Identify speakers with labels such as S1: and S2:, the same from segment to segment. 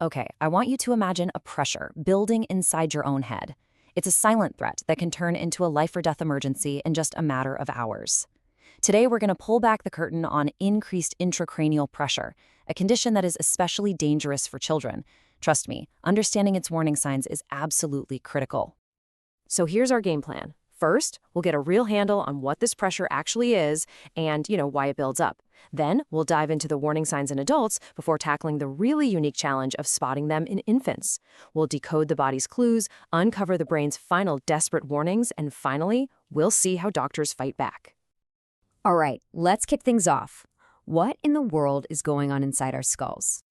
S1: Okay, I want you to imagine a pressure building inside your own head. It's a silent threat that can turn into a life-or-death emergency in just a matter of hours. Today, we're going to pull back the curtain on increased intracranial pressure, a condition that is especially dangerous for children. Trust me, understanding its warning signs is absolutely critical.
S2: So here's our game plan. First, we'll get a real handle on what this pressure actually is and, why it builds up. Then, we'll dive into the warning signs in adults before tackling the really unique challenge of spotting them in infants. We'll decode the body's clues, uncover the brain's final desperate warnings, and finally, we'll see how doctors fight back.
S3: All right, let's kick things off. What in the world is going on inside our skulls?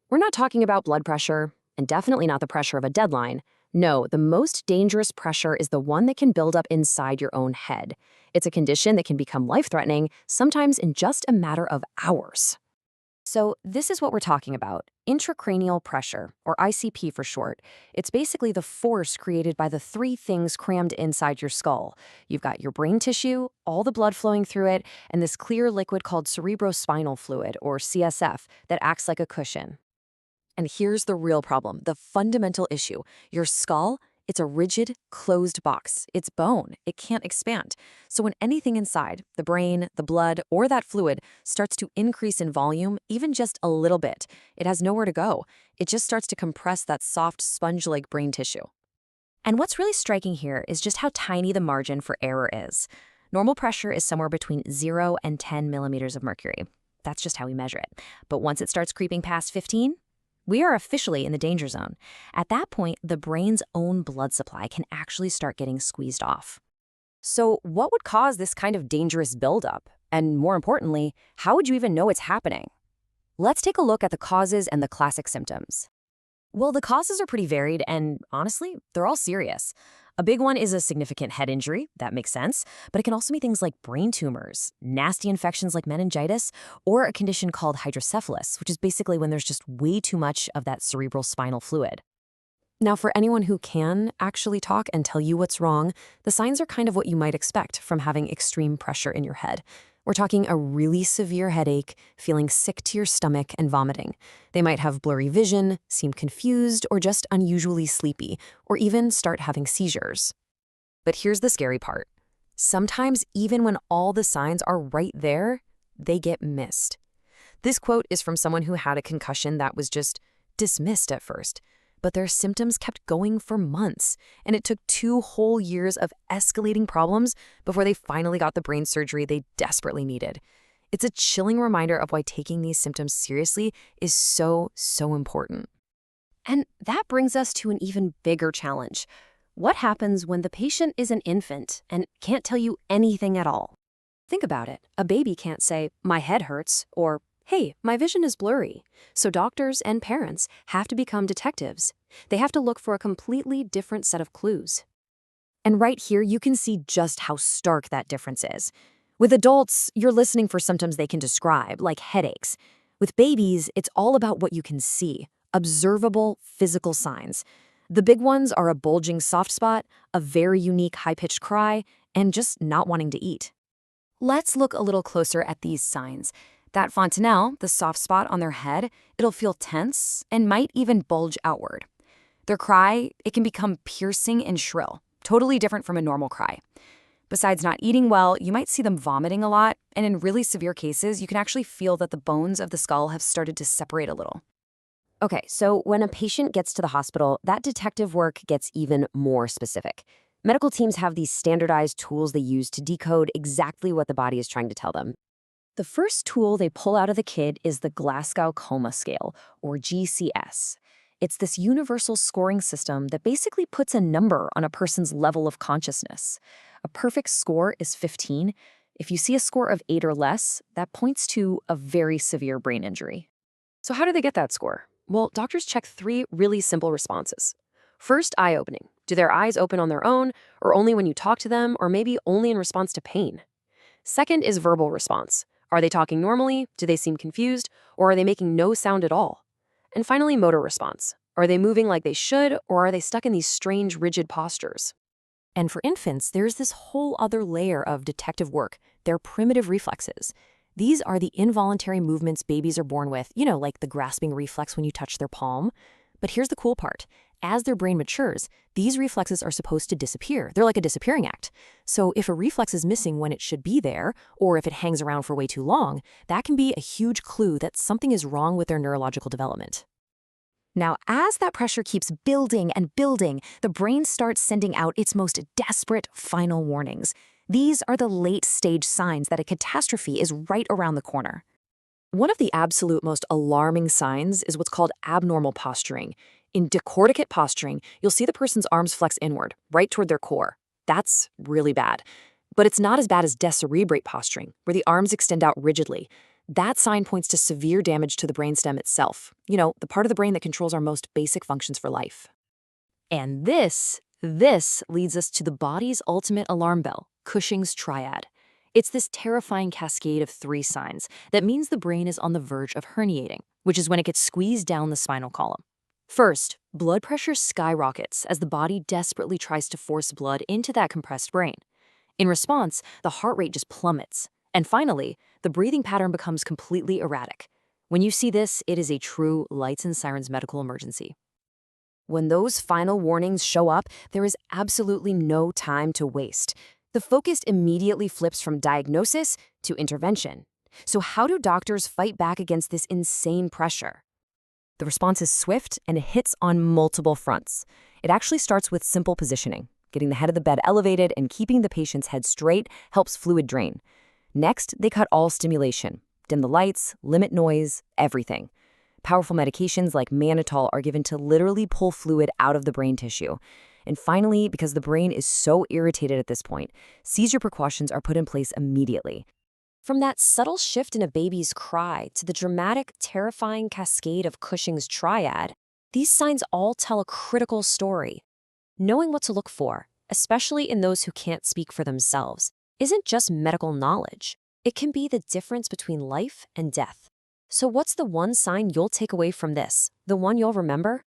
S2: We're not talking about blood pressure, and definitely not the pressure of a deadline. No, the most dangerous pressure is the one that can build up inside your own head. It's a condition that can become life-threatening, sometimes in just a matter of hours.
S1: So this is what we're talking about, intracranial pressure, or ICP for short. It's basically the force created by the three things crammed inside your skull. You've got your brain tissue, all the blood flowing through it, and this clear liquid called cerebrospinal fluid, or CSF, that acts like a cushion.
S2: And here's the real problem, the fundamental issue. Your skull, it's a rigid, closed box. It's bone. It can't expand. So when anything inside, the brain, the blood, or that fluid, starts to increase in volume, even just a little bit, it has nowhere to go. It just starts to compress that soft, sponge-like brain tissue.
S1: And what's really striking here is just how tiny the margin for error is. Normal pressure is somewhere between 0 and 10 millimeters of mercury. That's just how we measure it. But once it starts creeping past 15, we are officially in the danger zone. At that point, the brain's own blood supply can actually start getting squeezed off.
S2: So what would cause this kind of dangerous buildup? And more importantly, how would you even know it's happening? Let's take a look at the causes and the classic symptoms. Well, the causes are pretty varied and, honestly, they're all serious. A big one is a significant head injury. That makes sense. But it can also be things like brain tumors, nasty infections like meningitis, or a condition called hydrocephalus, which is basically when there's just way too much of that cerebral spinal fluid. Now, for anyone who can actually talk and tell you what's wrong, the signs are kind of what you might expect from having extreme pressure in your head. We're talking a really severe headache, feeling sick to your stomach, and vomiting. They might have blurry vision, seem confused, or just unusually sleepy, or even start having seizures. But here's the scary part. Sometimes, even when all the signs are right there, they get missed. This quote is from someone who had a concussion that was just dismissed at first. But their symptoms kept going for months, and it took 2 whole years of escalating problems before they finally got the brain surgery they desperately needed. It's a chilling reminder of why taking these symptoms seriously is so important.
S1: And that brings us to an even bigger challenge. What happens when the patient is an infant and can't tell you anything at all? Think about it. A baby can't say, "My head hurts," or "Hey, my vision is blurry." So doctors and parents have to become detectives. They have to look for a completely different set of clues. And right here, you can see just how stark that difference is. With adults, you're listening for symptoms they can describe, like headaches. With babies, it's all about what you can see, observable physical signs. The big ones are a bulging soft spot, a very unique high-pitched cry, and just not wanting to eat. Let's look a little closer at these signs. That fontanelle, the soft spot on their head, it'll feel tense and might even bulge outward. Their cry, it can become piercing and shrill, totally different from a normal cry. Besides not eating well, you might see them vomiting a lot, and in really severe cases, you can actually feel that the bones of the skull have started to separate a little. Okay, so when a patient gets to the hospital, that detective work gets even more specific. Medical teams have these standardized tools they use to decode exactly what the body is trying to tell them. The first tool they pull out of the kid is the Glasgow Coma Scale, or GCS. It's this universal scoring system that basically puts a number on a person's level of consciousness. A perfect score is 15. If you see a score of 8 or less, that points to a very severe brain injury. So how do they get that score? Well, doctors check 3 really simple responses. First, eye opening. Do their eyes open on their own, or only when you talk to them, or maybe only in response to pain? Second is verbal response. Are they talking normally? Do they seem confused? Or are they making no sound at all? And finally, motor response. Are they moving like they should, or are they stuck in these strange, rigid postures? And for infants, there's this whole other layer of detective work, their primitive reflexes.
S2: These are the involuntary movements babies are born with, like the grasping reflex when you touch their palm. But here's the cool part. As their brain matures, these reflexes are supposed to disappear. They're like a disappearing act. So if a reflex is missing when it should be there, or if it hangs around for way too long, that can be a huge clue that something is wrong with their neurological development.
S3: Now, as that pressure keeps building and building, the brain starts sending out its most desperate final warnings. These are the late-stage signs that a catastrophe is right around the corner.
S2: One of the absolute most alarming signs is what's called abnormal posturing. In decorticate posturing, you'll see the person's arms flex inward, right toward their core. That's really bad. But it's not as bad as decerebrate posturing, where the arms extend out rigidly. That sign points to severe damage to the brainstem itself, the part of the brain that controls our most basic functions for life. And this leads us to the body's ultimate alarm bell, Cushing's Triad. It's this terrifying cascade of 3 signs that means the brain is on the verge of herniating, which is when it gets squeezed down the spinal column. First, blood pressure skyrockets as the body desperately tries to force blood into that compressed brain. In response, the heart rate just plummets. And finally, the breathing pattern becomes completely erratic. When you see this, it is a true lights and sirens medical emergency.
S1: When those final warnings show up, there is absolutely no time to waste. The focus immediately flips from diagnosis to intervention. So how do doctors fight back against this insane pressure?
S2: The response is swift and it hits on multiple fronts. It actually starts with simple positioning. Getting the head of the bed elevated and keeping the patient's head straight helps fluid drain. Next, they cut all stimulation. Dim the lights, limit noise, everything. Powerful medications like Mannitol are given to literally pull fluid out of the brain tissue. And finally, because the brain is so irritated at this point, seizure precautions are put in place immediately.
S1: From that subtle shift in a baby's cry to the dramatic, terrifying cascade of Cushing's Triad, these signs all tell a critical story. Knowing what to look for, especially in those who can't speak for themselves, isn't just medical knowledge. It can be the difference between life and death. So what's the one sign you'll take away from this? The one you'll remember?